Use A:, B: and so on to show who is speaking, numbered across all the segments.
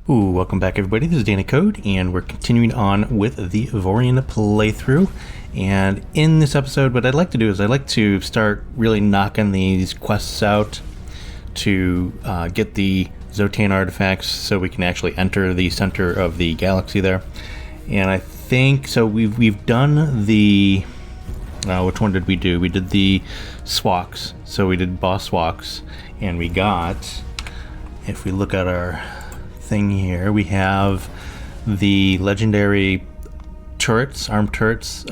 A: Ooh, welcome back everybody, this is DannyCode, and we're continuing on with the AVORION playthrough. And in this episode, what I'd like to do is I'd like to start really knocking these quests out to get the Zotan artifacts so we can actually enter the center of the galaxy there. And I think, so we've done the, which one did we do? We did the Swoks, so we did boss Swoks, and we got, if we look at our thing here, we have the legendary turrets, armed turrets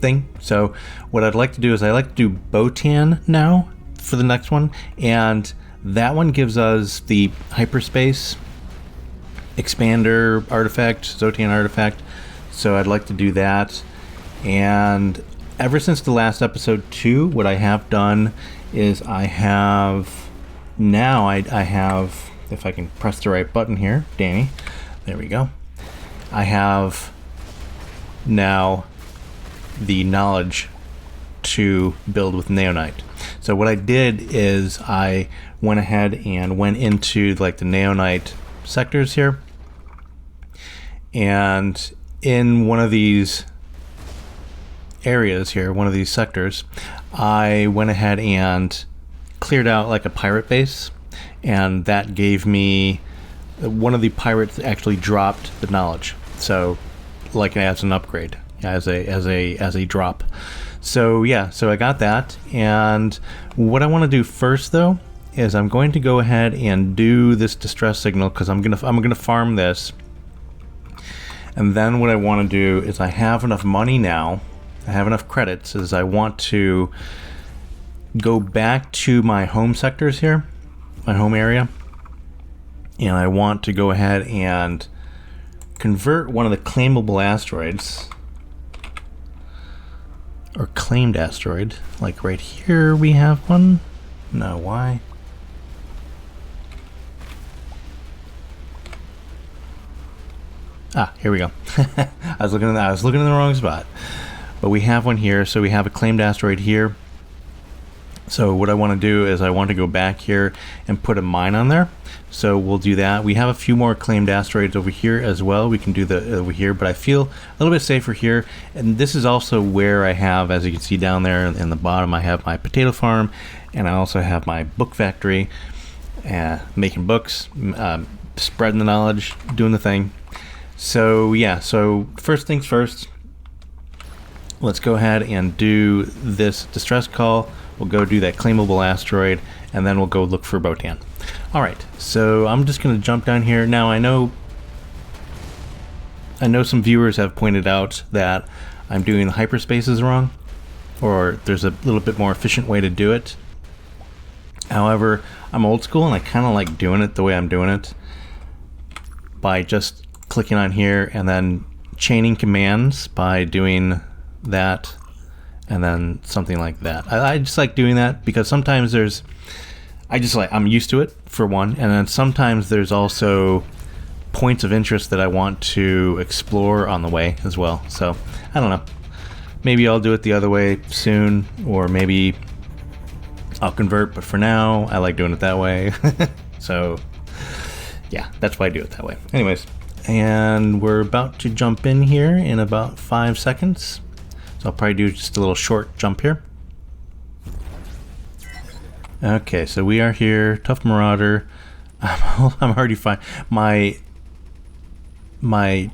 A: thing. So what I'd like to do is I like to do Bottan now for the next one, and that one gives us the hyperspace expander artifact, Zotan artifact. So I'd like to do that. And ever since the last episode 2, what I have done is I have now I have, if I can press the right button here, Danny, there we go. I have now the knowledge to build with naonite. So what I did is I went ahead and went into like the naonite sectors here, and in one of these areas here, one of these sectors, I went ahead and cleared out like a pirate base, and that gave me, one of the pirates actually dropped the knowledge, so like as an upgrade, as a drop. So yeah, so I got that, and what I want to do first though is I'm going to go ahead and do this distress signal, because I'm gonna farm this, and then what I want to do is I have enough money now, I have enough credits, is I want to go back to my home sectors here, my home area, and I want to go ahead and convert one of the claimable asteroids, or claimed asteroid, like right here we have one. No, why? Ah, here we go. I was looking in the wrong spot, but we have one here. So we have a claimed asteroid here. So what I want to do is I want to go back here and put a mine on there. So we'll do that. We have a few more claimed asteroids over here as well. We can do the over here, but I feel a little bit safer here. And this is also where I have, as you can see down there in the bottom, I have my potato farm, and I also have my book factory, making books, spreading the knowledge, doing the thing. So yeah, so first things first, let's go ahead and do this distress call. We'll go do that claimable asteroid, and then we'll go look for Bottan. Alright, so I'm just going to jump down here. Now I know some viewers have pointed out that I'm doing the hyperspaces wrong, or there's a little bit more efficient way to do it. However, I'm old school and I kind of like doing it the way I'm doing it, by just clicking on here and then chaining commands by doing that, and then something like that. I just like doing that because sometimes I'm used to it for one, and then sometimes there's also points of interest that I want to explore on the way as well. So I don't know, maybe I'll do it the other way soon, or maybe I'll convert, but for now I like doing it that way. So yeah, that's why I do it that way. Anyways, and we're about to jump in here in about 5 seconds. So I'll probably do just a little short jump here. Okay, so we are here. Tough Marauder. I'm already fine. My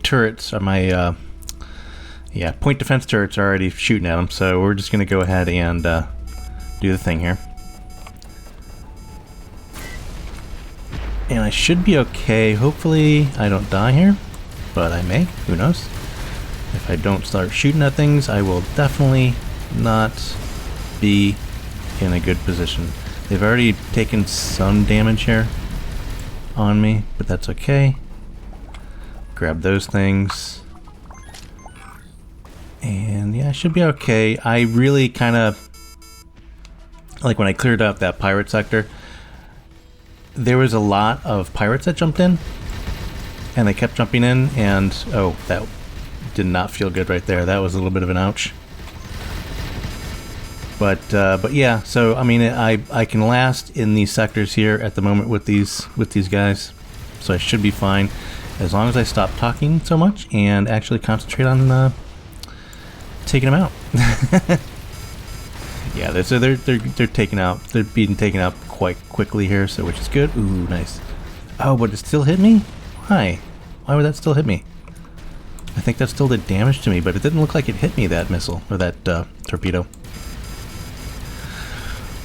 A: turrets, or my point defense turrets are already shooting at them. So we're just gonna go ahead and do the thing here. And I should be okay. Hopefully I don't die here, but I may. Who knows? If I don't start shooting at things, I will definitely not be in a good position. They've already taken some damage here on me, but that's okay. Grab those things. And yeah, I should be okay. I really kind of, like when I cleared up that pirate sector, there was a lot of pirates that jumped in, and they kept jumping in, and oh, that did not feel good right there. That was a little bit of an ouch. But yeah, so I mean, I can last in these sectors here at the moment with these guys. so I should be fine as long as I stop talking so much and actually concentrate on taking them out. Yeah, they're taken out. They're being taken out quite quickly here, so which is good. Ooh, nice. Oh, but it still hit me? Why? Why would that still hit me? I think that still did damage to me, but it didn't look like it hit me, that missile, or that torpedo.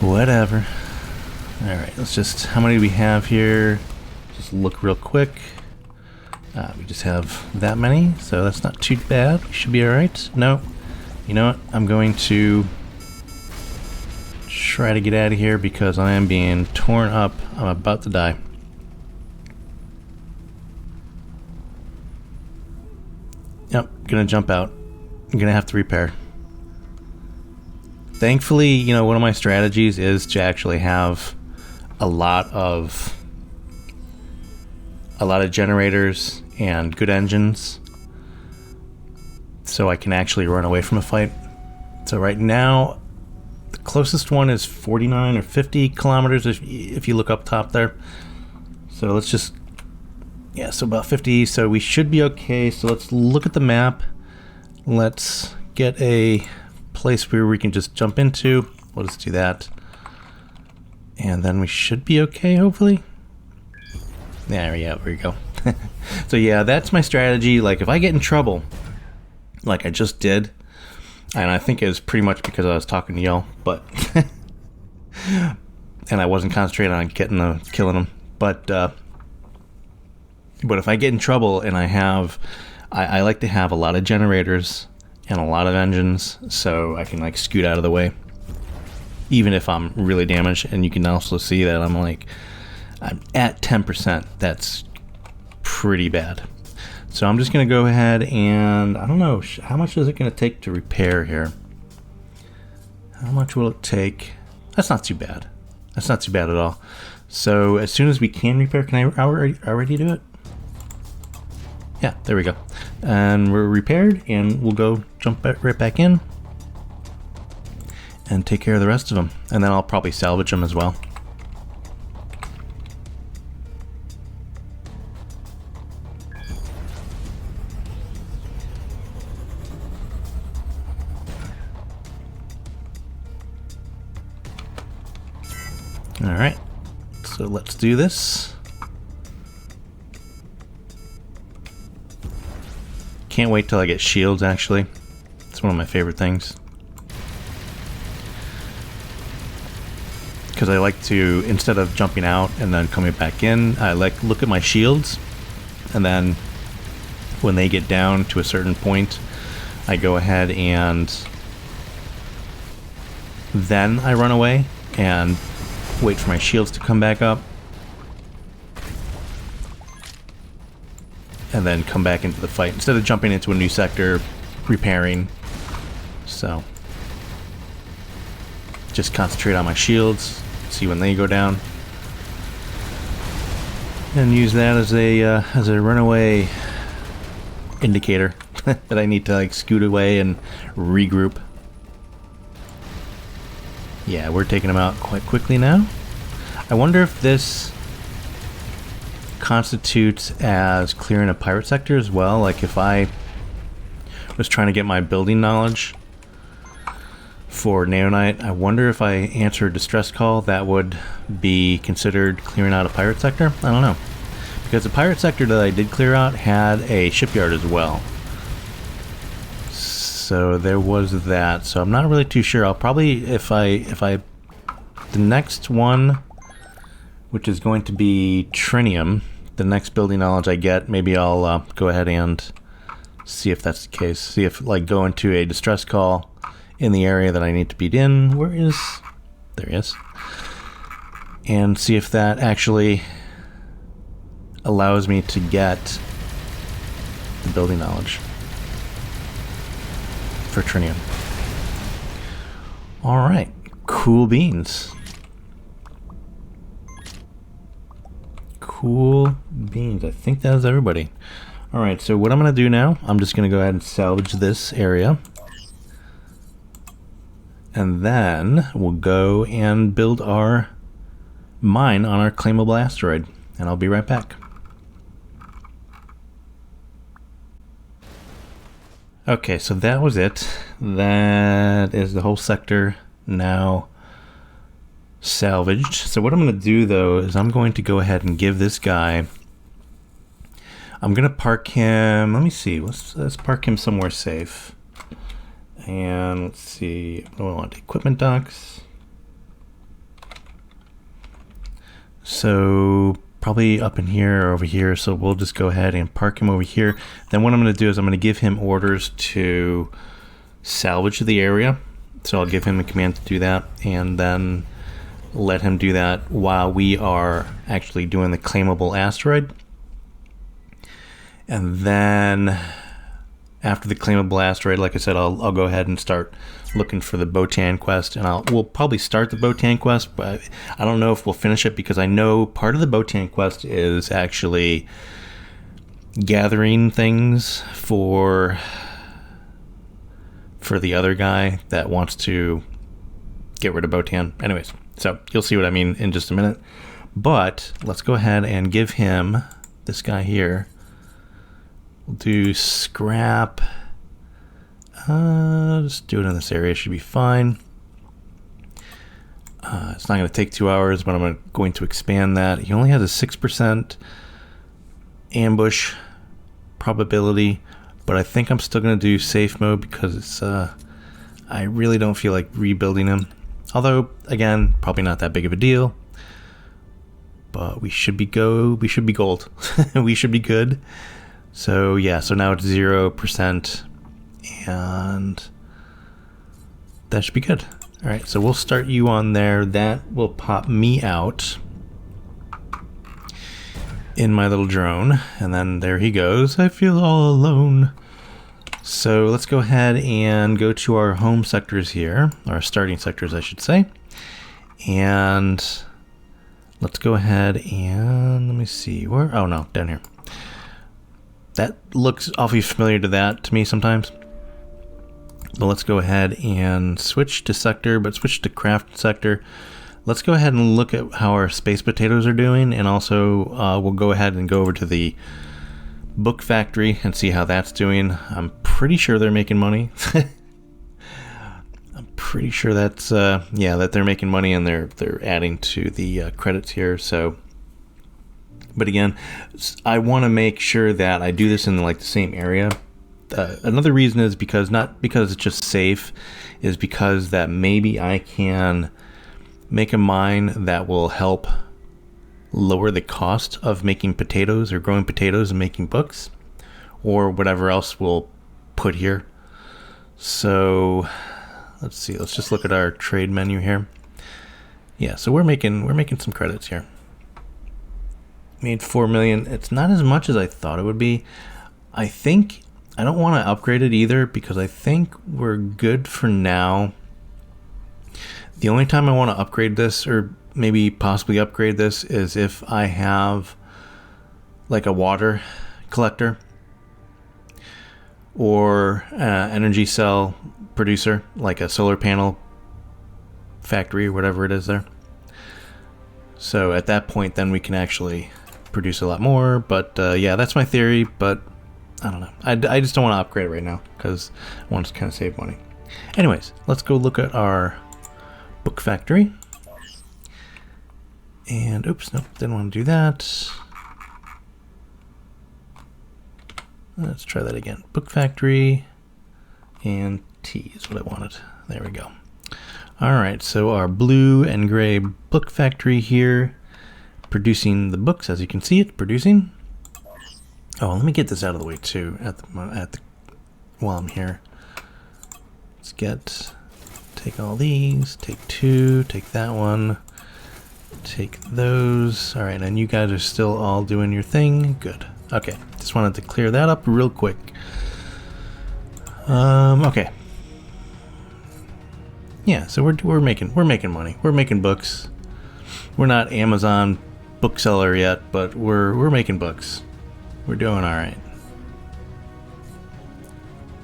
A: Whatever. Alright, let's just... How many do we have here? Just look real quick. We just have that many, so that's not too bad. We should be alright. No. You know what? I'm going to try to get out of here because I am being torn up. I'm about to die. Yep, gonna jump out. I'm gonna have to repair. Thankfully, you know, one of my strategies is to actually have a lot of generators and good engines so I can actually run away from a fight. So right now, the closest one is 49 or 50 kilometers if you look up top there. So let's just... Yeah, so about 50, so we should be okay. So let's look at the map. Let's get a place where we can just jump into. We'll just do that. And then we should be okay, hopefully. There we go. So yeah, that's my strategy. Like, if I get in trouble, like I just did, and I think it was pretty much because I was talking to y'all, but... and I wasn't concentrating on killing them. But if I get in trouble and I like to have a lot of generators and a lot of engines so I can like scoot out of the way. Even if I'm really damaged, and you can also see that I'm at 10%. That's pretty bad. So I'm just going to go ahead and, I don't know, how much is it going to take to repair here? How much will it take? That's not too bad. That's not too bad at all. So as soon as we can repair, can I already do it? Yeah, there we go. And we're repaired, and we'll go jump right back in and take care of the rest of them. And then I'll probably salvage them as well. All right, so let's do this. Can't wait till I get shields, actually. It's one of my favorite things. Because I like to, instead of jumping out and then coming back in, I like look at my shields, and then when they get down to a certain point, I go ahead and then I run away and wait for my shields to come back up, and then come back into the fight instead of jumping into a new sector, repairing. So just concentrate on my shields, see when they go down, and use that as a runaway indicator that I need to like scoot away and regroup. Yeah, we're taking them out quite quickly now. I wonder if this constitutes as clearing a pirate sector as well. Like if I was trying to get my building knowledge for naonite, I wonder if I answer a distress call, that would be considered clearing out a pirate sector. I don't know, because the pirate sector that I did clear out had a shipyard as well. So there was that. So I'm not really too sure. I'll probably, if the next one, which is going to be trinium, the next building knowledge I get, maybe I'll go ahead and see if that's the case. See if, like, go into a distress call in the area that I need to be in. Where is... There he is. And see if that actually allows me to get the building knowledge for trinium. Alright. Cool beans. Cool beans. I think that was everybody. Alright, so what I'm going to do now, I'm just going to go ahead and salvage this area. And then we'll go and build our mine on our claimable asteroid. And I'll be right back. Okay, so that was it. That is the whole sector now salvaged. So what I'm going to do though is I'm going to go ahead and give this guy, I'm going to park him, let me see, let's park him somewhere safe. And let's see, I want equipment docks. So probably up in here or over here, so we'll just go ahead and park him over here. Then what I'm going to do is I'm going to give him orders to salvage the area. So I'll give him a command to do that, and then let him do that while we are actually doing the claimable asteroid. And then after the claimable asteroid, like I said, I'll go ahead and start looking for the Bottan quest, and we'll probably start the Bottan quest, but I don't know if we'll finish it, because I know part of the Bottan quest is actually gathering things for the other guy that wants to get rid of Bottan. Anyways, so you'll see what I mean in just a minute. But let's go ahead and give him this guy here. We'll do scrap. Just do it in this area, should be fine. It's not going to take 2 hours, but I'm going to expand that. He only has a 6% ambush probability, but I think I'm still going to do safe mode because it's I really don't feel like rebuilding him. Although, again, probably not that big of a deal. But we should be gold. We should be good. So yeah, so now it's 0%, and that should be good. All right, so we'll start you on there. That will pop me out in my little drone, and then there he goes. I feel all alone. So let's go ahead and go to our home sectors here, our starting sectors, I should say. And let's go ahead and let me see where. Oh no, down here. That looks awfully familiar to me sometimes. But let's go ahead and switch to sector, but switch to craft sector. Let's go ahead and look at how our space potatoes are doing, and also we'll go ahead and go over to the book factory and see how that's doing. I'm pretty sure they're making money. I'm pretty sure that's yeah, that they're making money, and they're adding to the credits here. So, but again, I want to make sure that I do this in like the same area. Another reason is because, not because it's just safe, is because that maybe I can make a mine that will help lower the cost of making potatoes or growing potatoes and making books, or whatever else we'll put here. So let's see, let's just look at our trade menu here. Yeah, so we're making some credits here. Made 4 million. It's not as much as I thought it would be. I think I don't want to upgrade it either, because I think we're good for now. The only time I want to upgrade this, or maybe possibly upgrade this, is if I have like a water collector or energy cell producer, like a solar panel factory or whatever it is there. So at that point, then we can actually produce a lot more. But yeah, that's my theory, but I don't know. I just don't want to upgrade it right now because I want to kind of save money. Anyways, let's go look at our book factory. And oops, nope, didn't want to do that. Let's try that again. Book factory and T is what I wanted. There we go. All right, so our blue and gray book factory here, producing the books, as you can see it producing. Oh, let me get this out of the way too while I'm here. Let's take all these, take 2, take that one, take those. All right, and you guys are still all doing your thing. Good. Okay, just wanted to clear that up real quick. Okay. Yeah, so we're making money. We're making books. We're not Amazon bookseller yet, but we're making books. We're doing all right.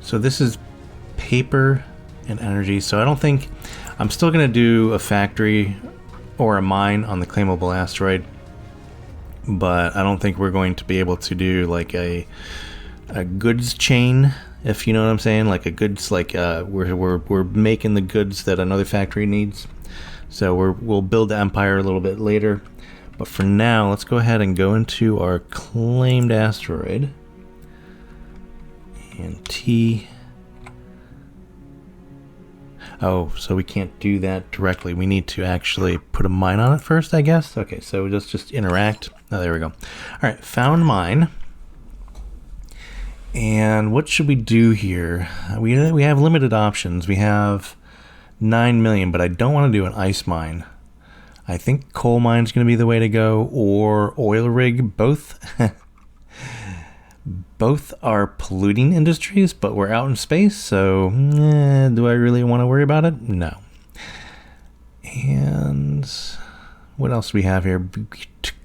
A: So this is paper and energy. So I don't think I'm still gonna do a factory or a mine on the claimable asteroid, but I don't think we're going to be able to do like a goods chain if you know what I'm saying, like a goods, like we're making the goods that another factory needs. So we'll build the empire a little bit later, but for now, let's go ahead and go into our claimed asteroid. And T. Oh, so we can't do that directly. We need to actually put a mine on it first, I guess. Okay, so let's just interact. Oh, there we go. All right, found mine. And what should we do here? We have limited options. We have 9 million, but I don't want to do an ice mine. I think coal mine's going to be the way to go, or oil rig. Both are polluting industries, but we're out in space, so do I really want to worry about it? No. And what else do we have here? We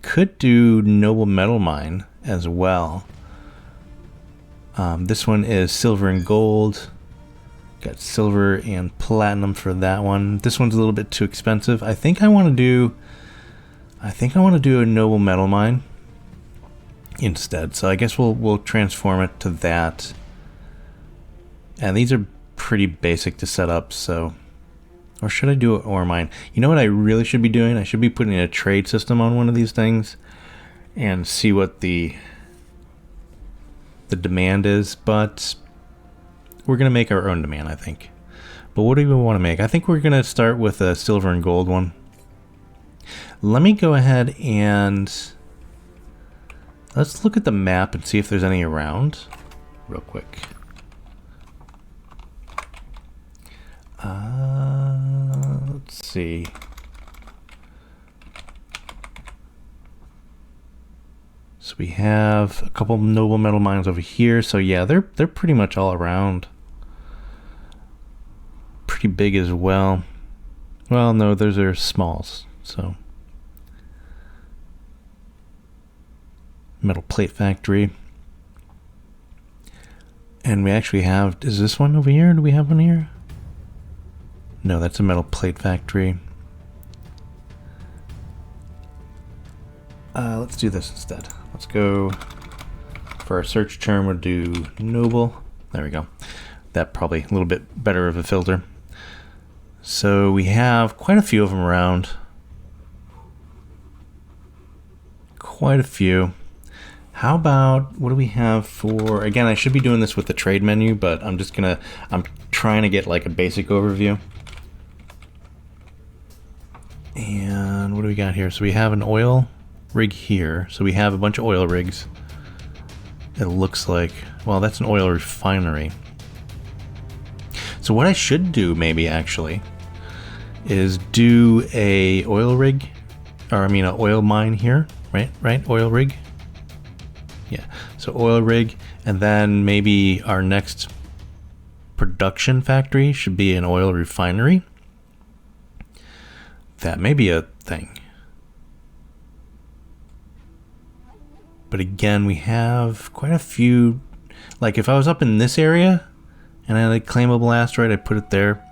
A: could do noble metal mine as well. This one is silver and gold. Got silver and platinum for that one. This one's a little bit too expensive. I think I want to do a noble metal mine instead. So I guess we'll transform it to that. And these are pretty basic to set up, so, or should I do an ore mine? You know what I really should be doing? I should be putting a trade system on one of these things and see what the demand is, but we're going to make our own demand, I think. But what do we want to make? I think we're going to start with a silver and gold one. Let me go ahead and let's look at the map and see if there's any around real quick. Let's see. So we have a couple of noble metal mines over here. So yeah, they're pretty much all around. Pretty big as well. Well, no, those are smalls. So metal plate factory. And we actually have, is this one over here? Do we have one here? No, that's a metal plate factory. Let's do this instead. Let's go for our search term. We'll do noble. There we go. That probably a little bit better of a filter. So we have quite a few of them around. Quite a few. How about, what do we have for, again, I should be doing this with the trade menu, but I'm trying to get like a basic overview. And what do we got here? So we have an oil rig here. So we have a bunch of oil rigs. It looks like, well, that's an oil refinery. So what I should do maybe actually is do a oil rig, or I mean an oil mine here, right? Oil rig. Yeah, so oil rig, and then maybe our next production factory should be an oil refinery. That may be a thing. But again, we have quite a few, like if I was up in this area and I had a claimable asteroid, I'd put it there.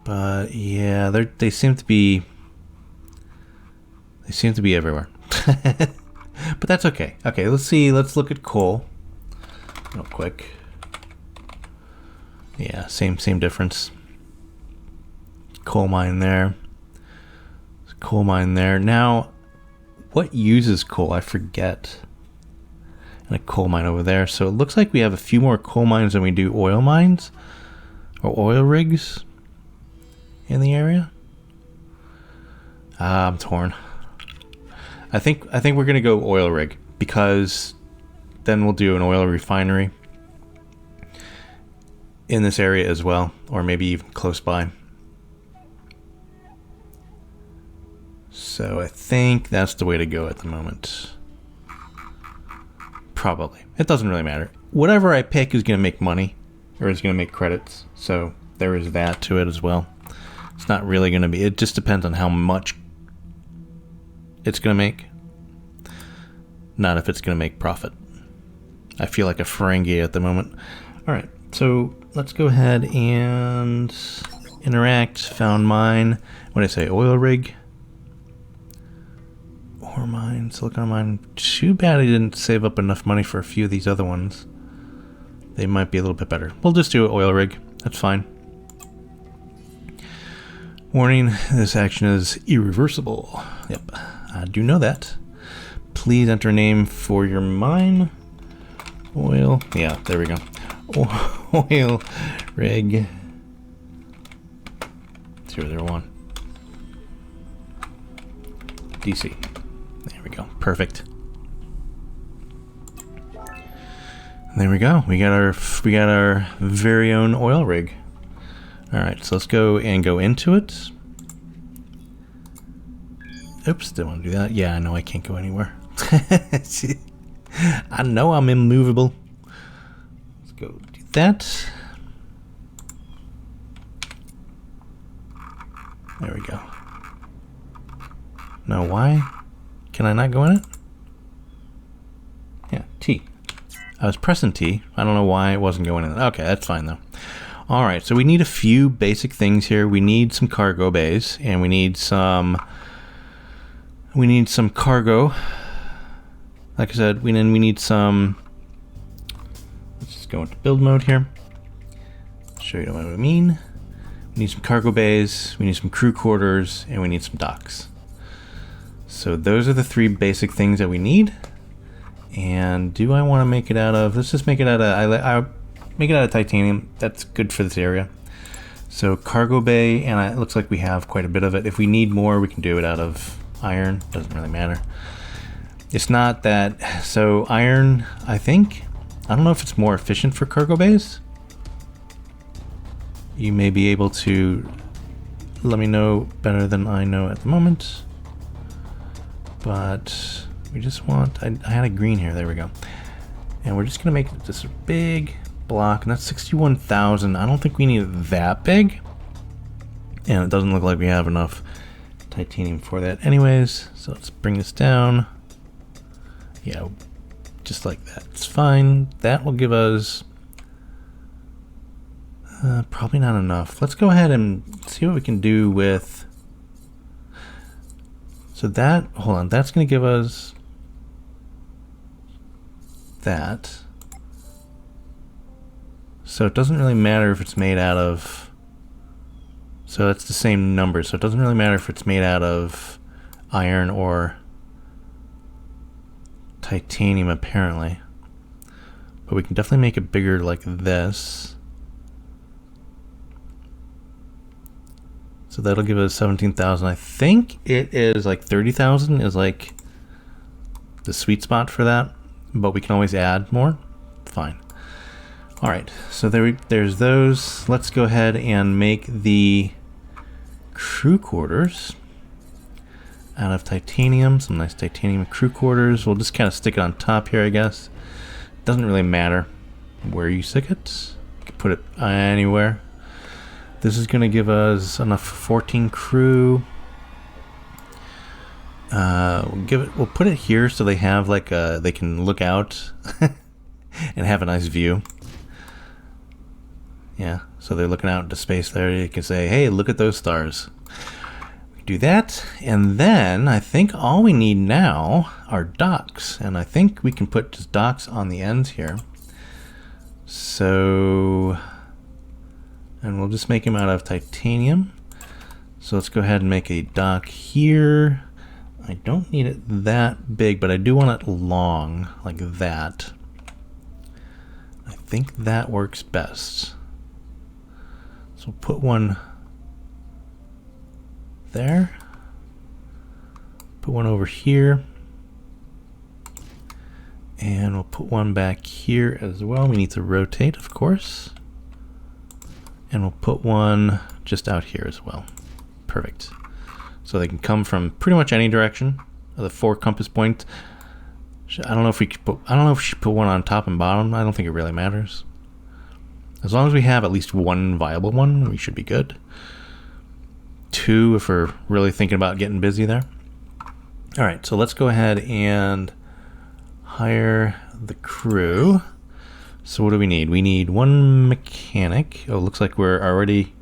A: But yeah, they seem to be everywhere. But that's okay. Okay, let's see, let's look at coal real quick. Yeah, same difference. Coal mine there. Coal mine there. Now, what uses coal? I forget. And a coal mine over there. So it looks like we have a few more coal mines than we do oil mines or oil rigs in the area. I'm torn. I think we're gonna go oil rig, because then we'll do an oil refinery in this area as well, or maybe even close by. So I think that's the way to go at the moment. Probably. It doesn't really matter. Whatever I pick is going to make money, or is going to make credits. So there is that to it as well. It's not really going to be, it just depends on how much it's going to make. Not if it's going to make profit. I feel like a Ferengi at the moment. All right, so let's go ahead and interact. Found mine. What did I say? Oil rig. Ore mine, silicon mine. Too bad I didn't save up enough money for a few of these other ones. they might be a little bit better. We'll just do an oil rig. That's fine. Warning, this action is irreversible. Yep, I do know that. Please enter name for your mine. Oil, yeah, there we go. Oil rig 001. DC. There we go, perfect. There we go. We got our very own oil rig. All right, so let's go into it. Oops, didn't want to do that. Yeah, I know I can't go anywhere. I know I'm immovable. Let's go do that. There we go. Now, why can I not go in it? Yeah, T. I was pressing T. I don't know why it wasn't going in. Okay, that's fine though. All right, so we need a few basic things here. We need some cargo bays, and we need some cargo. Like I said, we need some. Let's just go into build mode here. Show you what I mean. We need some cargo bays. We need some crew quarters, and we need some docks. So those are the three basic things that we need. And do I want to make it out of? Let's just make it out of. I make it out of titanium. That's good for this area. So cargo bay, and it looks like we have quite a bit of it. If we need more, we can do it out of iron. Doesn't really matter. It's not that. So iron, I think. I don't know if it's more efficient for cargo bays. You may be able to let me know better than I know at the moment. But we just want, I had a green here, there we go. And we're just gonna make this a big block, and that's 61,000. I don't think we need it that big. And it doesn't look like we have enough titanium for that anyways. So let's bring this down. Yeah, just like that, it's fine. That will give us, probably not enough. Let's go ahead and see what we can do with, so that, hold on, that's gonna give us that. So it doesn't really matter if it's made out of, so that's the same number, so it doesn't really matter if it's made out of iron or titanium apparently. But we can definitely make it bigger like this. So that'll give us 17,000. I think it is like 30,000 is like the sweet spot for that, but we can always add more. Fine. All right, so there's those. Let's go ahead and make the crew quarters out of titanium. Some nice titanium crew quarters. We'll just kind of stick it on top here, I guess. Doesn't really matter where you stick it. You can put it anywhere. This is going to give us enough 14 crew. We'll put it here so they have like they can look out and have a nice view. Yeah, so they're looking out into space there. You can say, hey, look at those stars. We do that, and then I think all we need now are docks, and I think we can put just docks on the ends here. So, and we'll just make them out of titanium. So let's go ahead and make a dock here. I don't need it that big, but I do want it long, like that. I think that works best. So we'll put one there. Put one over here. And we'll put one back here as well. We need to rotate, of course. And we'll put one just out here as well. Perfect. So they can come from pretty much any direction of the 4 compass points. I don't know if we should put one on top and bottom. I don't think it really matters. As long as we have at least one viable one, we should be good. 2 if we're really thinking about getting busy there. All right, so let's go ahead and hire the crew. So what do we need? We need 1 mechanic. Oh, looks like we're already...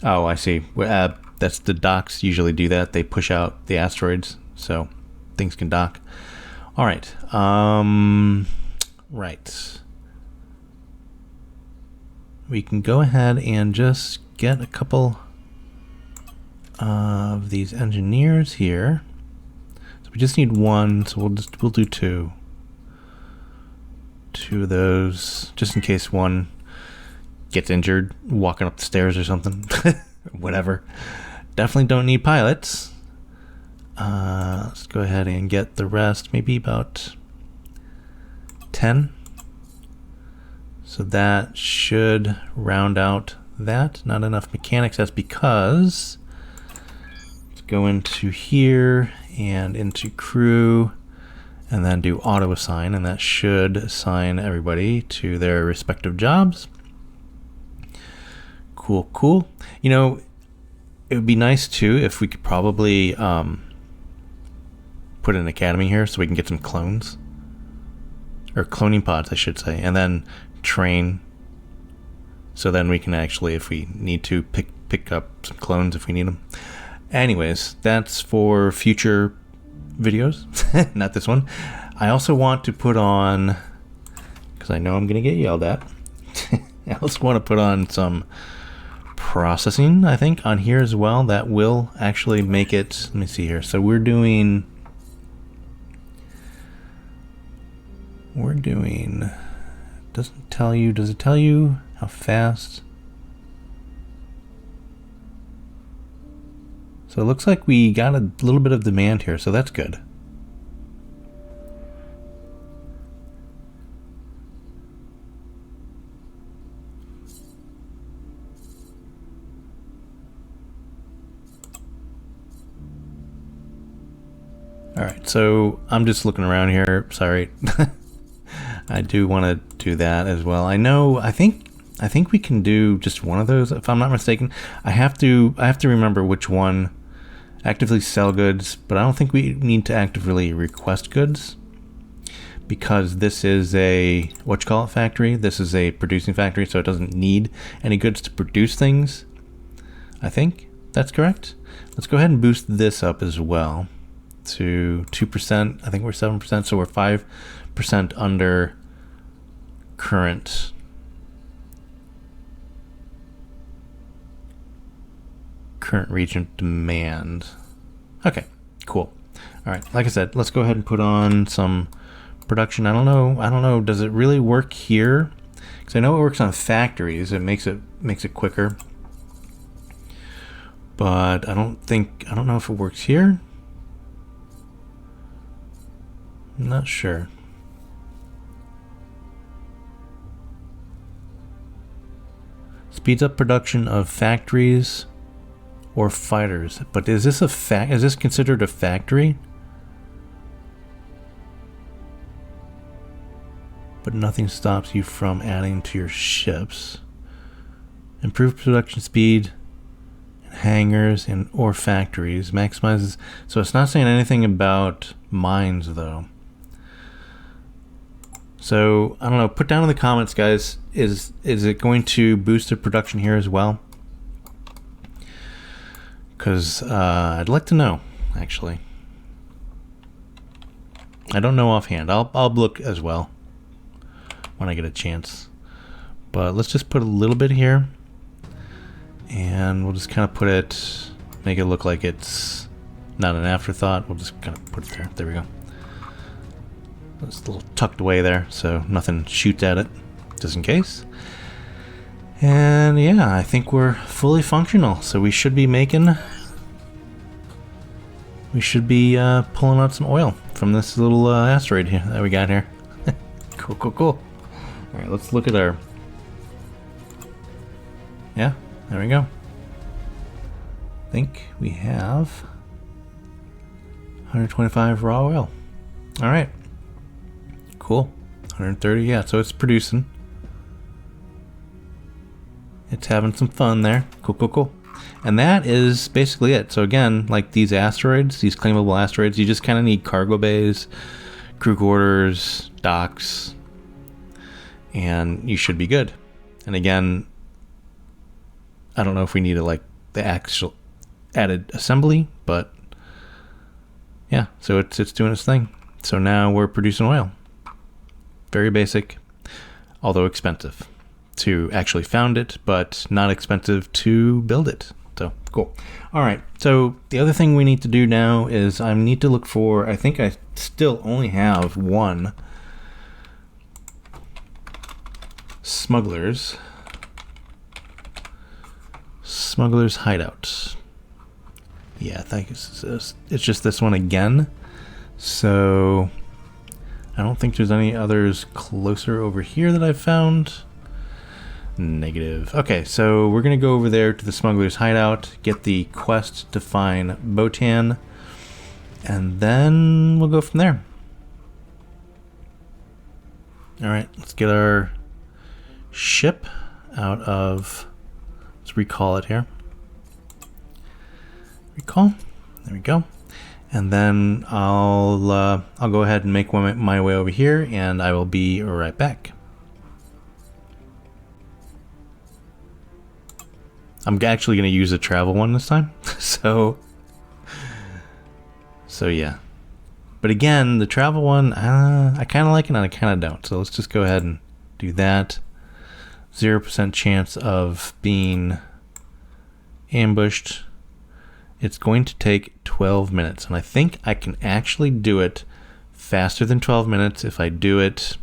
A: Oh, I see. That's the docks usually do that. They push out the asteroids so things can dock. All right. Right. we can go ahead and just get a couple of these engineers here. So we just need one, so we'll do two. Two of those, just in case one gets injured walking up the stairs or something. Whatever. Definitely don't need pilots. Let's go ahead and get the rest, maybe about 10. So that should round out that. Not enough mechanics. That's because let's go into here and into crew and then do auto assign, and that should assign everybody to their respective jobs. Cool, cool. You know, it would be nice too if we could probably put an academy here so we can get some clones. Or cloning pods, I should say, and then train. So then we can actually, if we need to, pick up some clones if we need them. Anyways, that's for future videos, not this one. I also want to put on, because I know I'm going to get yelled at, I also want to put on some processing, I think, on here as well. That will actually make it, let me see here. So we're doing, doesn't tell you, does it tell you how fast? So it looks like we got a little bit of demand here, so that's good. All right, so I'm just looking around here. Sorry. I do want to do that as well. I think we can do just one of those, if I'm not mistaken. I have to remember which one. Actively sell goods, but I don't think we need to actively request goods, because this is a factory. This is a producing factory, so it doesn't need any goods to produce things. I think that's correct. Let's go ahead and boost this up as well to 2%. I think we're 7%, so we're 5% under current region demand. Okay, cool. All right, like I said, let's go ahead and put on some production. I don't know, does it really work here? Because I know it works on factories. It makes it quicker. But I don't know if it works here. I'm not sure. Speeds up production of factories or fighters. But is this is this considered a factory? But nothing stops you from adding to your ships. Improve production speed in hangars and or factories. Maximizes. So it's not saying anything about mines though. So I don't know. Put down in the comments, guys. Is it going to boost the production here as well? Because I'd like to know, actually. I don't know offhand. I'll look as well when I get a chance. But let's just put a little bit here, and we'll just kind of put it, make it look like it's not an afterthought. We'll just kind of put it there. There we go. It's a little tucked away there, so nothing shoots at it, just in case. And yeah, I think we're fully functional, so we should be pulling out some oil from this little asteroid here that we got here. Cool, cool, cool. All right, let's look at our, yeah, there we go. I think we have 125 raw oil. All right, cool. 130, yeah, so it's producing. It's having some fun there. Cool, cool, cool. And that is basically it. So again, like these asteroids, these claimable asteroids, you just kind of need cargo bays, crew quarters, docks, and you should be good. And again, I don't know if we need like the actual added assembly, but yeah, so it's doing its thing. So now we're producing oil. Very basic, although expensive. to actually found it, but not expensive to build it. So cool. All right. So the other thing we need to do now is I need to look for, I think I still only have one smuggler's hideout. Yeah, I think it's just this one again. So I don't think there's any others closer over here that I've found. Negative. Okay, so we're gonna go over there to the smuggler's hideout, get the quest to find Bottan, and then we'll go from there. All right, let's get our ship out of, let's recall it here. Recall, there we go. And then I'll go ahead and make my way over here, and I will be right back. I'm actually going to use a travel one this time. so yeah. But again, the travel one, I kind of like it and I kind of don't. So let's just go ahead and do that. 0% chance of being ambushed. It's going to take 12 minutes. And I think I can actually do it faster than 12 minutes if I do it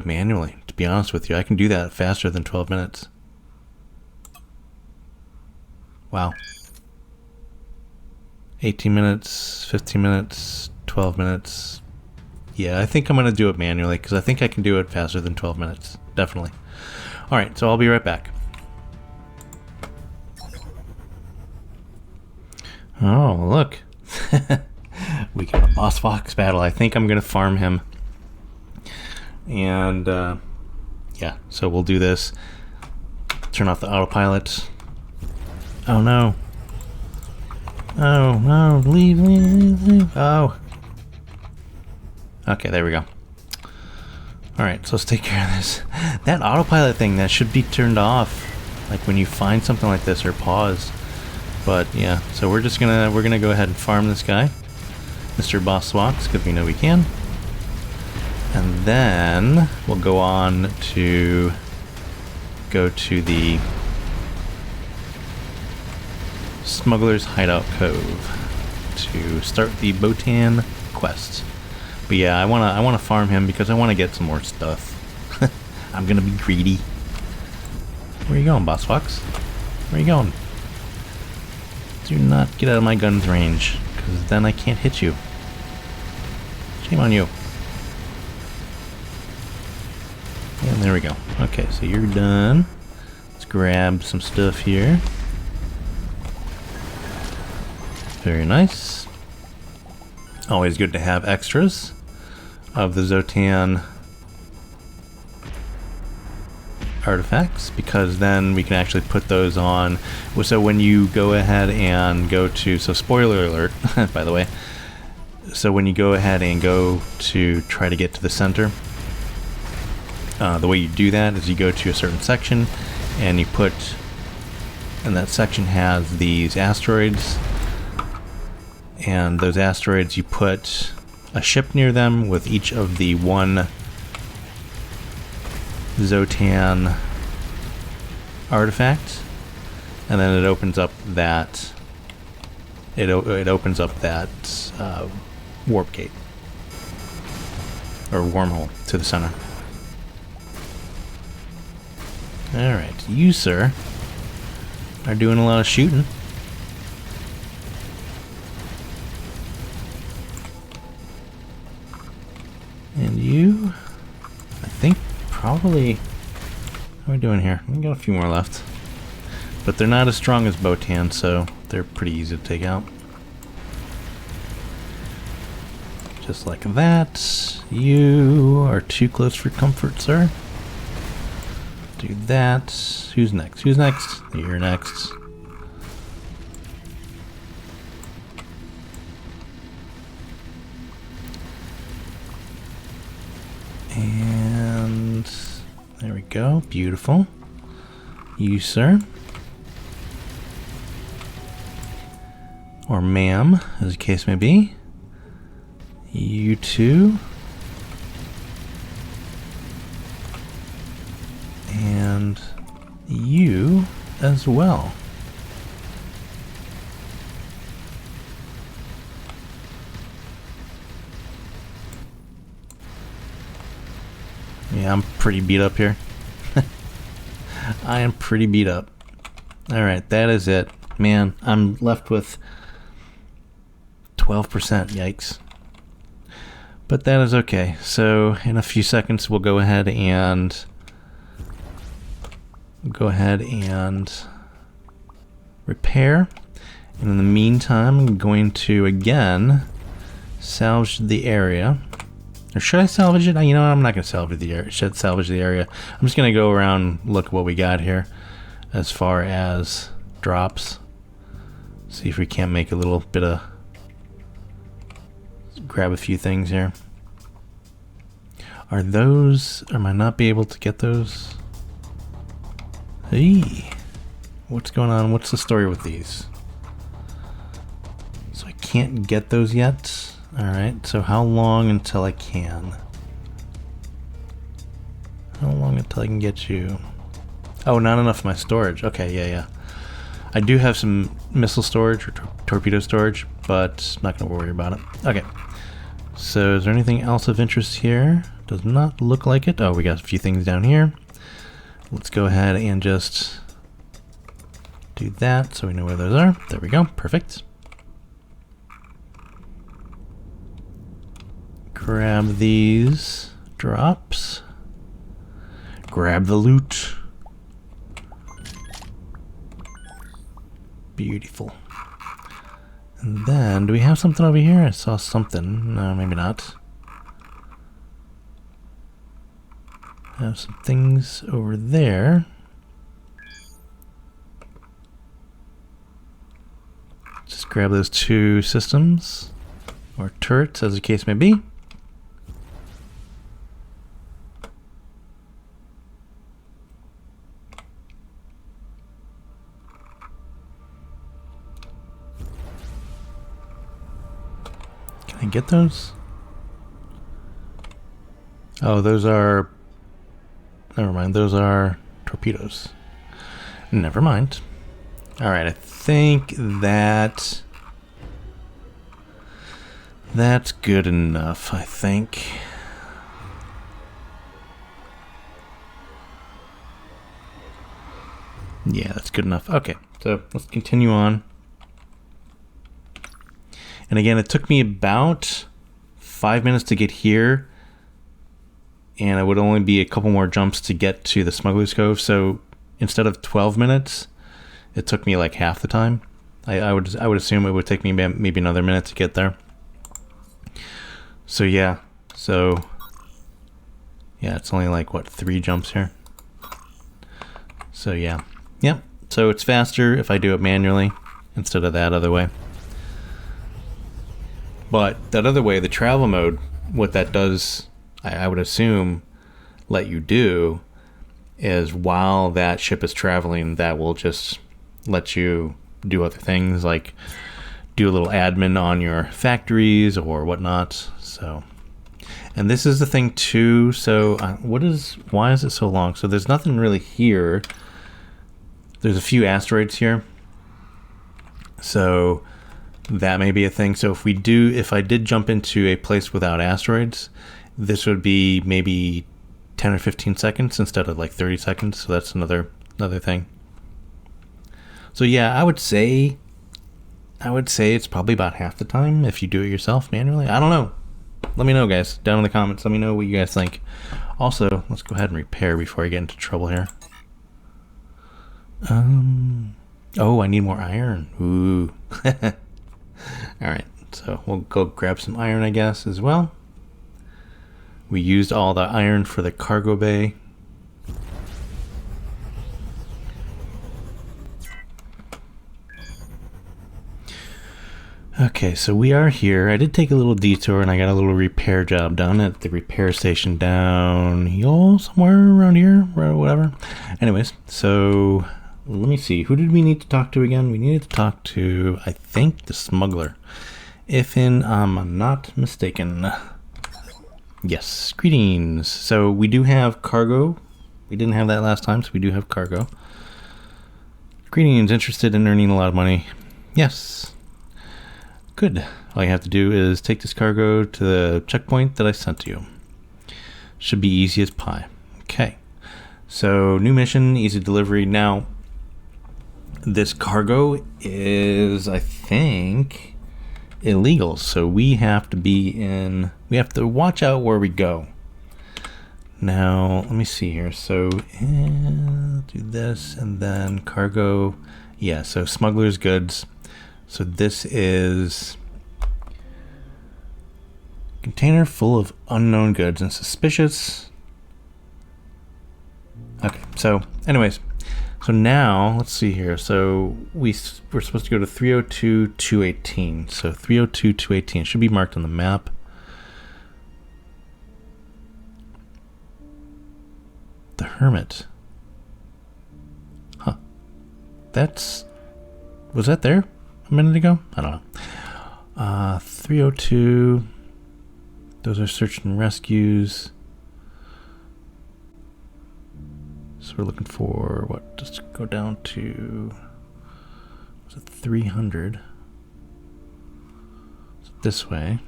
A: manually. To be honest with you, I can do that faster than 12 minutes. Wow. 18 minutes, 15 minutes, 12 minutes. Yeah, I think I'm going to do it manually because I think I can do it faster than 12 minutes. Definitely. All right, so I'll be right back. Oh, look. We got a boss fox battle. I think I'm going to farm him. And yeah, so we'll do this. Turn off the autopilot. Oh no. Oh no, leave. Oh. Okay, there we go. Alright, so let's take care of this. That autopilot thing, that should be turned off. Like when you find something like this or pause. But yeah, so we're gonna go ahead and farm this guy. Mr. Boss Swoks, because we know we can. And then we'll go on to go to the Smuggler's Hideout Cove to start the Bottan quest. But yeah, I wanna farm him because I wanna get some more stuff. I'm gonna be greedy. Where are you going, Boss Fox? Where are you going? Do not get out of my gun's range, because then I can't hit you. Shame on you. And there we go. Okay, so you're done. Let's grab some stuff here. Very nice. Always good to have extras of the Bottan artifacts, because then we can actually put those on. So when you go ahead and go to, so spoiler alert, by the way, so when you go ahead and go to try to get to the center, the way you do that is you go to a certain section and you put, and that section has these asteroids, and those asteroids you put a ship near them with each of the one Bottan artifact, and then it opens up that warp gate or wormhole to the center. Alright, you, sir, are doing a lot of shooting. And you, I think, probably, how are we doing here? We got a few more left. But they're not as strong as Bottan, so they're pretty easy to take out. Just like that. You are too close for comfort, sir. Do that. Who's next? Who's next? You're next. And there we go. Beautiful. You, sir. Or ma'am, as the case may be. You too. and you as well. Yeah, I'm pretty beat up here. I am pretty beat up. Alright, that is it. Man, I'm left with 12%, yikes. But that is okay. So in a few seconds we'll go ahead and repair. And in the meantime, I'm going to again salvage the area. Or should I salvage it? You know, I'm not going to salvage the area. Should salvage the area. I'm just going to go around and look at what we got here as far as drops. See if we can't make a little bit of... grab a few things here. Are those... I might not be able to get those. Hey! What's going on? What's the story with these? So I can't get those yet. Alright, so how long until I can? How long until I can get you? Oh, not enough of my storage. Okay, yeah. I do have some missile storage or torpedo storage, but not going to worry about it. Okay, so is there anything else of interest here? Does not look like it. Oh, we got a few things down here. Let's go ahead and just do that so we know where those are. There we go, perfect. Grab these drops. Grab the loot. Beautiful. And then, do we have something over here? I saw something. No, maybe not. Have some things over there. Just grab those two systems. Or turrets, as the case may be. Can I get those? Oh, those are... Never mind, those are torpedoes. Never mind. Alright, I think that's good enough, I think. Yeah, that's good enough. Okay, so let's continue on. And again, it took me about 5 minutes to get here, and it would only be a couple more jumps to get to the Smuggler's Cove. So instead of 12 minutes, it took me like half the time. I would assume it would take me maybe another minute to get there. So yeah, it's only like what, 3 jumps here. So yeah, yep. So it's faster if I do it manually instead of that other way. But that other way, the travel mode, what that does, I would assume, let you do, is while that ship is traveling, that will just let you do other things, like do a little admin on your factories or whatnot. So, and this is the thing too. So, why is it so long? So there's nothing really here. There's a few asteroids here. So that may be a thing. So if I did jump into a place without asteroids, this would be maybe 10 or 15 seconds instead of like 30 seconds. So that's another thing. So yeah, I would say it's probably about half the time if you do it yourself manually. I don't know. Let me know, guys, down in the comments. Let me know what you guys think. Also, let's go ahead and repair before I get into trouble here. Oh, I need more iron. Ooh. Alright, so we'll go grab some iron, I guess, as well. We used all the iron for the cargo bay. Okay, so we are here. I did take a little detour and I got a little repair job done at the repair station down here, somewhere around here, or whatever. Anyways, so let me see. Who did we need to talk to again? We needed to talk to, I think, the smuggler. If I'm not mistaken. Yes, greetings. So we do have cargo. We didn't have that last time, so we do have cargo. Greetings, interested in earning a lot of money? Yes. Good. All you have to do is take this cargo to the checkpoint that I sent to you. Should be easy as pie. Okay. So, new mission, easy delivery. Now, this cargo is, I think, illegal. So we have to watch out where we go. Now, let me see here. So, do this and then cargo. Yeah, so smuggler's goods. So this is container full of unknown goods and suspicious. Okay, so anyways, so now let's see here. So we're supposed to go to 302.218. So 302.218 should be marked on the map. The Hermit. Huh. Was that there a minute ago? I don't know. 302. Those are search and rescues. So we're looking for what? Just go down to, was it 300? So this way.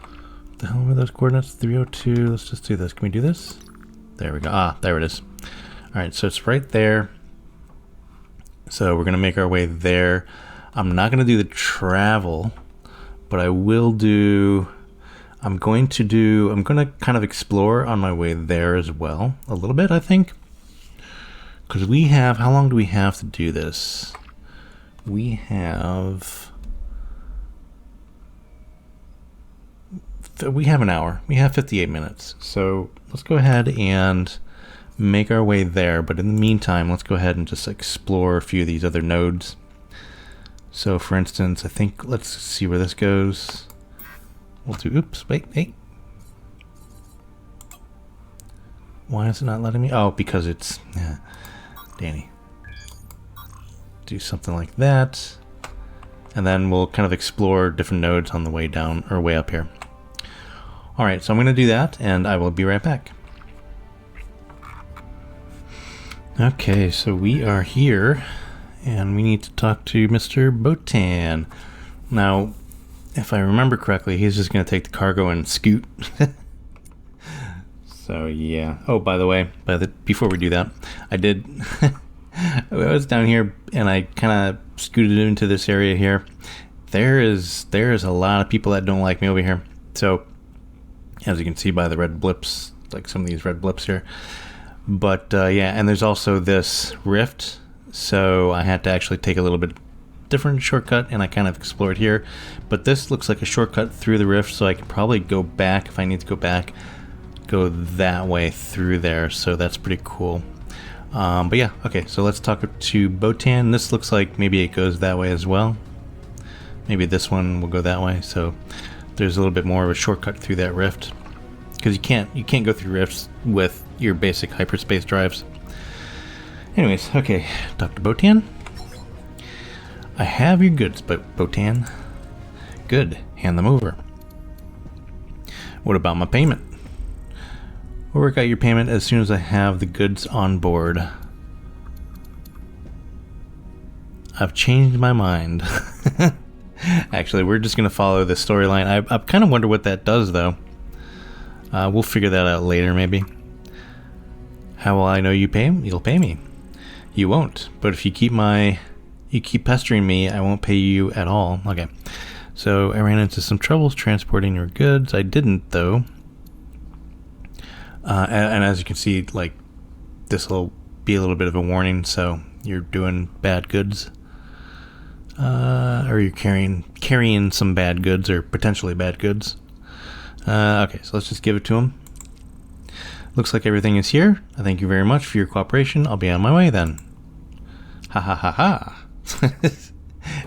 A: What the hell were those coordinates? 302. Let's just do this. Can we do this? There we go. Ah, there it is. All right, so it's right there. So we're gonna make our way there. I'm not gonna do the travel, but I will do. I'm gonna kind of explore on my way there as well, a little bit, I think. Because we have, how long do we have to do this? We have an hour. We have 58 minutes. So let's go ahead and make our way there. But in the meantime, let's go ahead and just explore a few of these other nodes. So for instance, I think, let's see where this goes. We'll do, oops, wait, hey. Why is it not letting me? Oh, because it's, Danny. Do something like that. And then we'll kind of explore different nodes on the way down, or way up here. All right, so I'm gonna do that, and I will be right back. Okay, so we are here, and we need to talk to Mr. Bottan. Now, if I remember correctly, he's just gonna take the cargo and scoot. So yeah. Oh, by the way, before we do that, I did. I was down here and I kind of scooted into this area here. There is a lot of people that don't like me over here. So, as you can see by the red blips, like some of these red blips here. But yeah, and there's also this rift. So I had to actually take a little bit different shortcut, and I kind of explored here. But this looks like a shortcut through the rift, so I can probably go back if I need to go back. Go that way through there, so that's pretty cool. But yeah, okay, so let's talk to Bottan. This looks like maybe it goes that way as well. Maybe this one will go that way, so there's a little bit more of a shortcut through that rift, because you can't go through rifts with your basic hyperspace drives. Anyways, okay, Dr. Bottan. I have your goods, Bottan. Good, hand them over. What about my payment? We'll work out your payment as soon as I have the goods on board. I've changed my mind. Actually, we're just going to follow the storyline. I kind of wonder what that does, though. We'll figure that out later, maybe. How will I know you pay? You'll pay me. You won't. But if you keep pestering me, I won't pay you at all. Okay. So I ran into some troubles transporting your goods. I didn't, though. And as you can see, like, this will be a little bit of a warning. So you're doing bad goods, or you're carrying some bad goods, or potentially bad goods. Okay, so let's just give it to him. Looks like everything is here. I thank you very much for your cooperation. I'll be on my way then. Ha ha ha ha.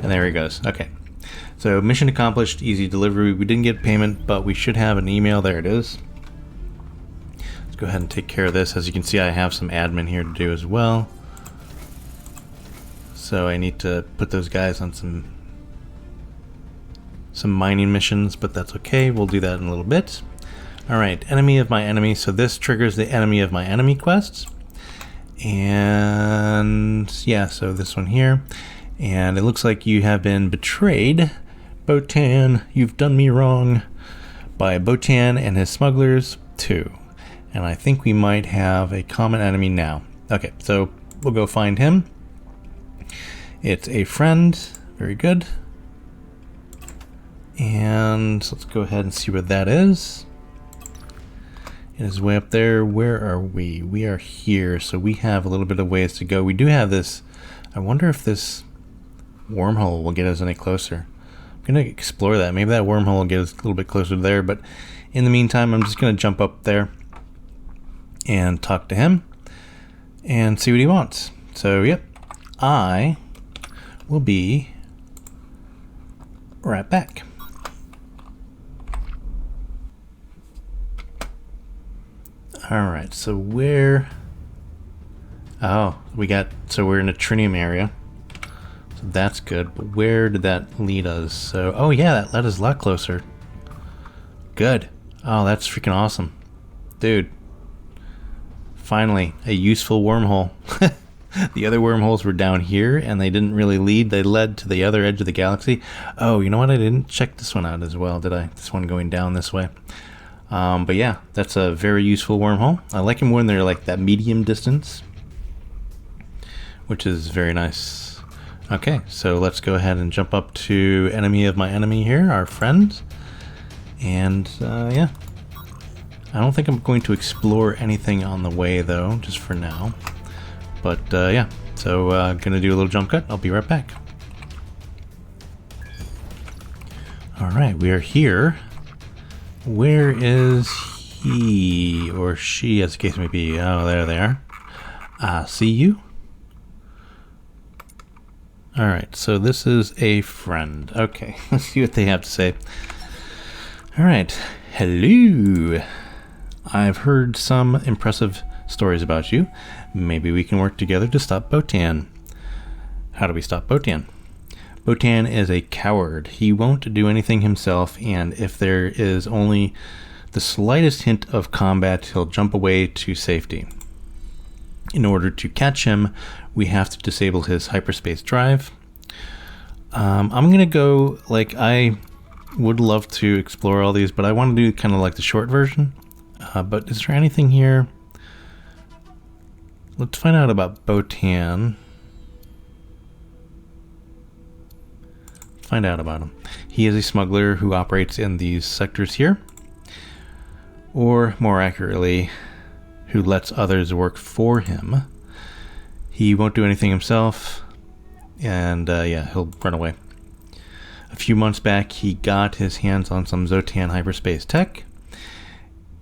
A: And there he goes. Okay. So mission accomplished, easy delivery. We didn't get payment, but we should have an email. There it is. Let's go ahead and take care of this. As you can see, I have some admin here to do as well. So I need to put those guys on some some mining missions, but that's okay. We'll do that in a little bit. All right, enemy of my enemy. So this triggers the enemy of my enemy quests. And yeah, so this one here. And it looks like you have been betrayed. Bottan, you've done me wrong. By Bottan and his smugglers too. And I think we might have a common enemy now. Okay, so we'll go find him. It's a friend. Very good. And let's go ahead and see where that is. It is way up there. Where are we? We are here, so we have a little bit of ways to go. We do have this. I wonder if this wormhole will get us any closer. I'm going to explore that. Maybe that wormhole will get us a little bit closer to there, but in the meantime, I'm just going to jump up there and talk to him and see what he wants. So, yep, I will be right back. Alright, so where... Oh, so we're in a trinium area. So that's good, but where did that lead us? So, oh yeah, that led us a lot closer. Good. Oh, that's freaking awesome. Dude. Finally, a useful wormhole. The other wormholes were down here, and they didn't really lead. They led to the other edge of the galaxy. Oh, you know what? I didn't check this one out as well, did I? This one going down this way. But yeah, that's a very useful wormhole. I like them when they're like that medium distance, which is very nice. Okay, so let's go ahead and jump up to enemy of my enemy here, our friend. And yeah, I don't think I'm going to explore anything on the way though, just for now. But yeah, so gonna do a little jump cut. I'll be right back. All right, we are here. Where is he or she, as the case may be? Oh, there they are. I see you. All right, so this is a friend. Okay, let's see what they have to say. All right, hello. I've heard some impressive stories about you. Maybe we can work together to stop Bottan. How do we stop Bottan? Bottan is a coward. He won't do anything himself, and if there is only the slightest hint of combat, he'll jump away to safety. In order to catch him, we have to disable his hyperspace drive. I'm going to go, like, I would love to explore all these, but I want to do kind of like the short version. But is there anything here? Let's find out about Bottan. Find out about him. He is a smuggler who operates in these sectors here. Or, more accurately, who lets others work for him. He won't do anything himself, and yeah, he'll run away. A few months back, he got his hands on some Zotan hyperspace tech.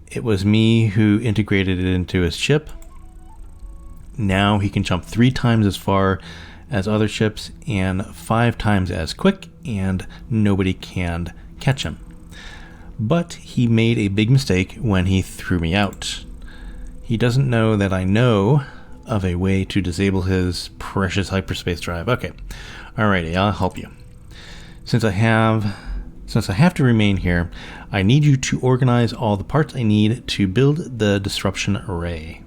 A: It was me who integrated it into his ship. Now he can jump 3 times as far as other ships and 5 times as quick, and nobody can catch him. But he made a big mistake when he threw me out. He doesn't know that I know of a way to disable his precious hyperspace drive. Okay, alrighty, I'll help you. Since I have to remain here, I need you to organize all the parts I need to build the disruption array.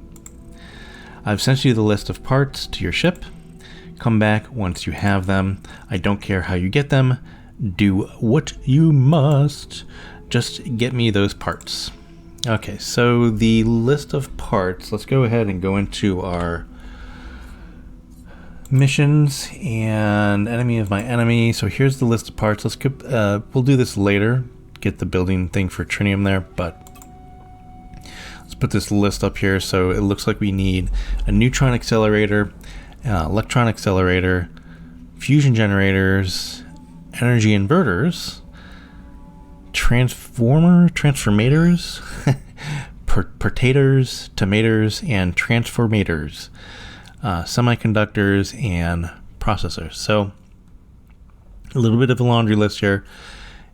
A: I've sent you the list of parts to your ship. Come back once you have them. I don't care how you get them. Do what you must. Just get me those parts. Okay, so the list of parts, let's go ahead and go into our missions and enemy of my enemy. So here's the list of parts. Let's we'll do this later, get the building thing for trinium there, but let's put this list up here. So it looks like we need a neutron accelerator, electron accelerator, fusion generators, energy inverters, transformators, pertators, tomatoes, and transformators, semiconductors, and processors. So a little bit of a laundry list here.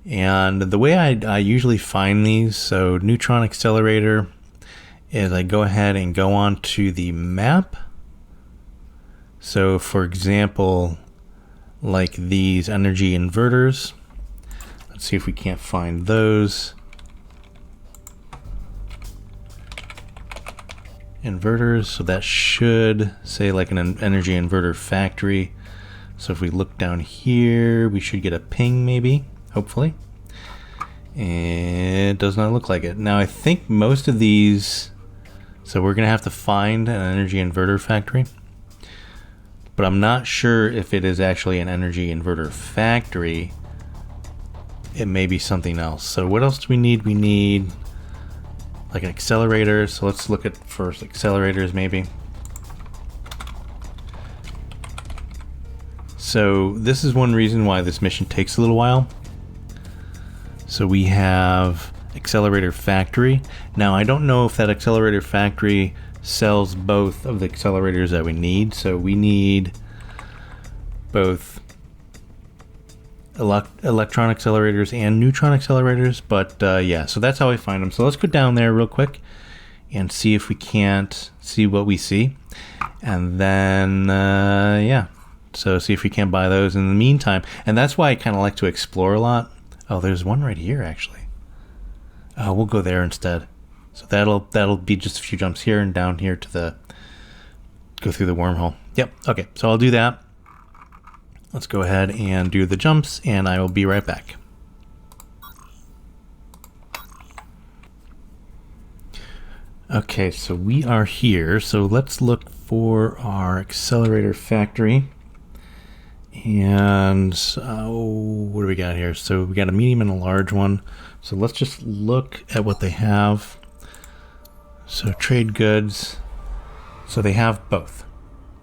A: And the way I usually find these, so neutron accelerator, is I go ahead and go on to the map. So for example, like these energy inverters, Let's see if we can't find those. Inverters, so that should say like an energy inverter factory. So if we look down here, we should get a ping maybe, hopefully. It does not look like it. Now I think most of these, so we're gonna have to find an energy inverter factory, but I'm not sure if it is actually an energy inverter factory. It may be something else. So what else do we need? We need like an accelerator. So let's look at first accelerators maybe. So this is one reason why this mission takes a little while. So we have accelerator factory. Now I don't know if that accelerator factory sells both of the accelerators that we need. So we need both electron accelerators and neutron accelerators, but yeah, so that's how I find them. So let's go down there real quick and see if we can't see what we see, and then yeah, so see if we can't buy those in the meantime. And that's why I kind of like to explore a lot. Oh, there's one right here actually. Oh, we'll go there instead. So that'll be just a few jumps here and down here to go through the wormhole. Yep. Okay, so I'll do that. Let's go ahead and do the jumps, and I will be right back. Okay, so we are here. So let's look for our accelerator factory. And what do we got here? So we got a medium and a large one. So let's just look at what they have. So trade goods. So they have both,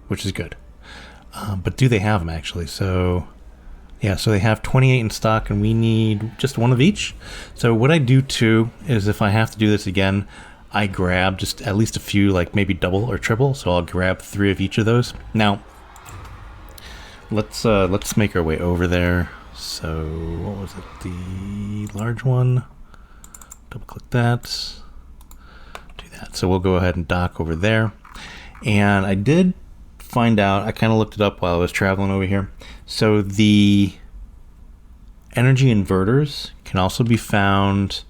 A: which is good. But do they have them actually? So yeah, so they have 28 in stock, and we need just one of each. So what I do too is if I have to do this again, I grab just at least a few, like maybe double or triple. So I'll grab 3 of each of those. Now let's make our way over there. So what was it? The large one. Double click that. Do that. So we'll go ahead and dock over there. And I did find out, I kind of looked it up while I was traveling over here. So the energy inverters can also be found,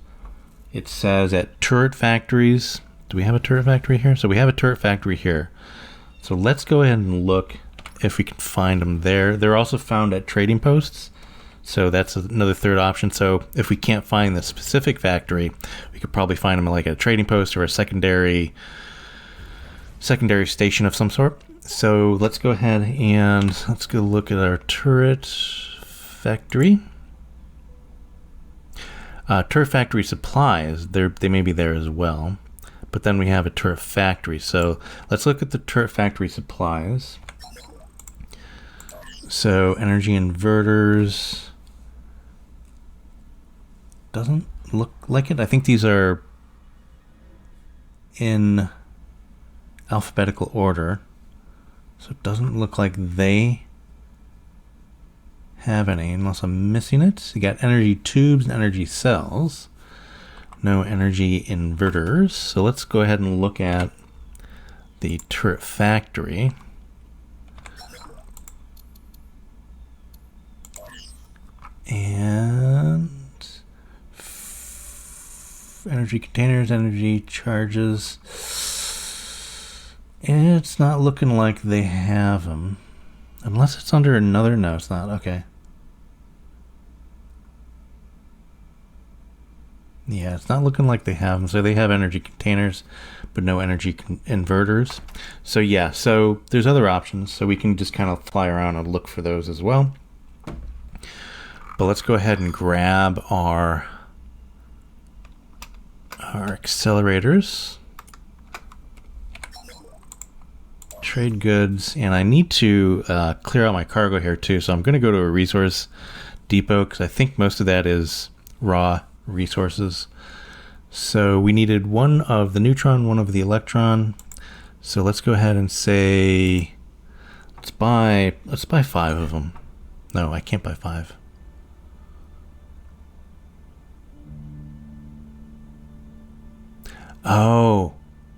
A: it says, at turret factories. Do we have a turret factory here? So we have a turret factory here. So let's go ahead and look if we can find them there. They're also found at trading posts. So that's another third option. So if we can't find the specific factory, we could probably find them like at a trading post or a secondary station of some sort. So let's go ahead and let's go look at our turret factory. Turret factory supplies, they may be there as well, but then we have a turret factory. So let's look at the turret factory supplies. So energy inverters, doesn't look like it. I think these are in alphabetical order. So it doesn't look like they have any, unless I'm missing it. You got energy tubes and energy cells. No energy inverters. So let's go ahead and look at the turret factory. And energy containers, energy charges. It's not looking like they have them. Unless it's under another. No, it's not. Okay. Yeah, it's not looking like they have them. So they have energy containers, but no energy inverters. So yeah, so there's other options. So we can just kind of fly around and look for those as well. But let's go ahead and grab our accelerators. Trade goods, and I need to clear out my cargo here too, so I'm going to go to a resource depot because I think most of that is raw resources. So we needed one of the neutron, one of the electron. So let's go ahead and say let's buy 5 of them. No, I can't buy 5. Oh,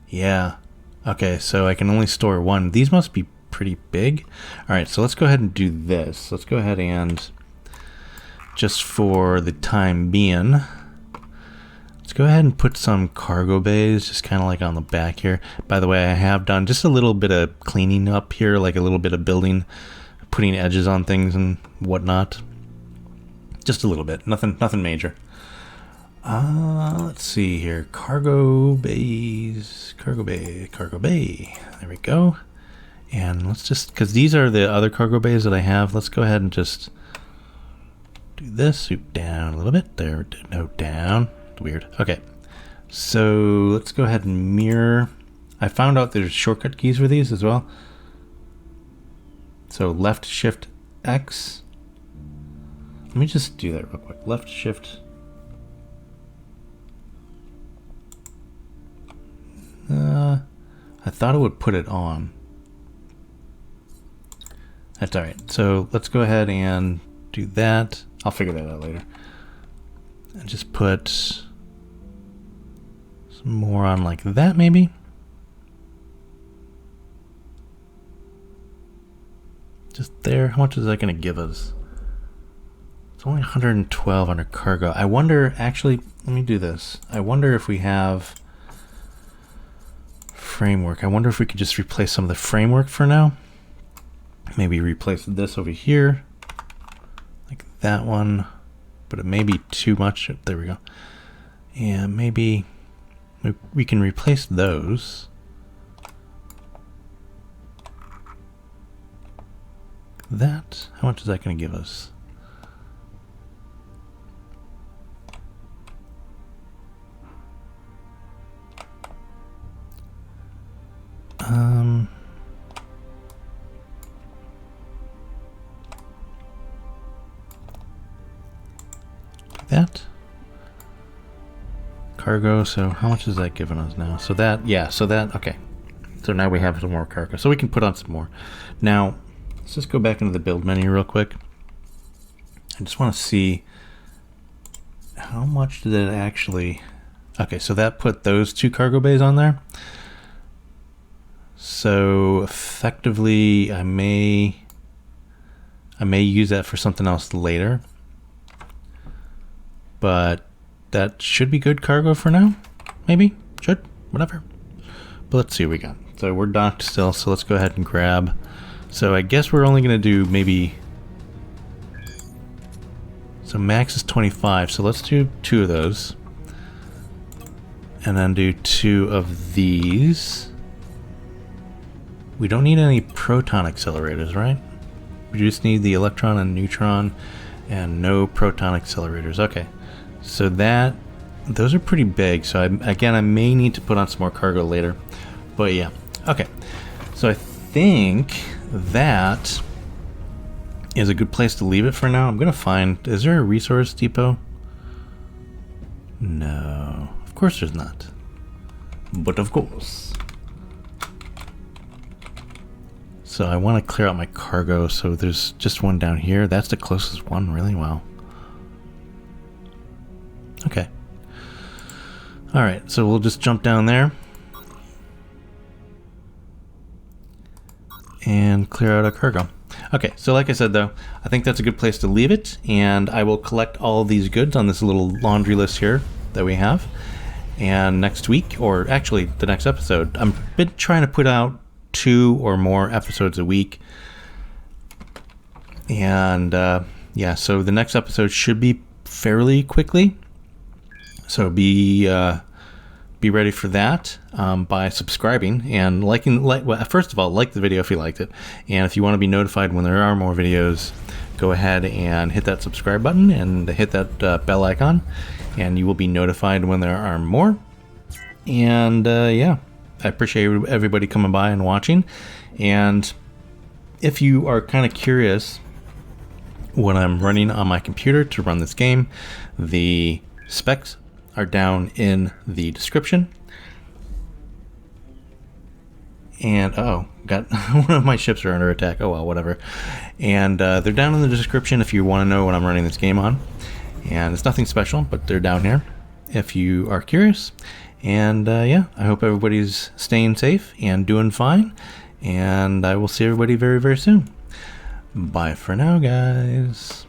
A: yeah. Okay, so I can only store 1. These must be pretty big. All right, so let's go ahead and do this. Let's go ahead and just for the time being, let's go ahead and put some cargo bays just kind of like on the back here. By the way, I have done just a little bit of cleaning up here, like a little bit of building, putting edges on things and whatnot. Just a little bit, nothing major. Let's see here, cargo bays, cargo bay. There we go. And let's just, because these are the other cargo bays that I have, let's go ahead and just do this, swoop down a little bit. There, no, down. Weird. Okay, so let's go ahead and mirror. I found out there's shortcut keys for these as well. So left shift X. Let me just do that real quick. Left shift. I thought it would put it on. That's all right. So let's go ahead and do that. I'll figure that out later. And just put some more on like that, maybe. Just there. How much is that going to give us? It's only 112 under cargo. I wonder, actually, let me do this. I wonder if we have framework. I wonder if we could just replace some of the framework for now. Maybe replace this over here, like that one, but it may be too much. There we go. And maybe we can replace those. That, how much is that going to give us? That cargo, so how much is that giving us now? So that, yeah, so that, okay, so now we have some more cargo, so we can put on some more. Now let's just go back into the build menu real quick. I just want to see how much did it actually, okay, so that put those two cargo bays on there. So effectively I may use that for something else later. But that should be good cargo for now. Maybe, should, whatever. But let's see what we got. So we're docked still, so let's go ahead and grab. So I guess we're only gonna do maybe, so max is 25, so let's do 2 of those. And then do 2 of these. We don't need any proton accelerators, right? We just need the electron and neutron and no proton accelerators. Okay. So those are pretty big. So I may need to put on some more cargo later, but yeah. Okay. So I think that is a good place to leave it for now. I'm going to find, is there a resource depot? No, of course there's not. But of course. So I want to clear out my cargo. So there's just one down here. That's the closest one, really? Wow. Okay. All right, so we'll just jump down there and clear out our cargo. Okay, so like I said though, I think that's a good place to leave it, and I will collect all of these goods on this little laundry list here that we have. And next week, or actually the next episode, I've been trying to put out 2 or more episodes a week. And yeah, so the next episode should be fairly quickly. So be ready for that by subscribing and liking. Well, first of all, like the video if you liked it, and if you want to be notified when there are more videos, go ahead and hit that subscribe button and hit that bell icon, and you will be notified when there are more. And yeah, I appreciate everybody coming by and watching. And if you are kind of curious what I'm running on my computer to run this game, the specs are down in the description. And got one of my ships are under attack. Oh well, whatever. And they're down in the description if you want to know what I'm running this game on. And it's nothing special, but they're down here if you are curious. And yeah, I hope everybody's staying safe and doing fine. And I will see everybody very, very soon. Bye for now, guys.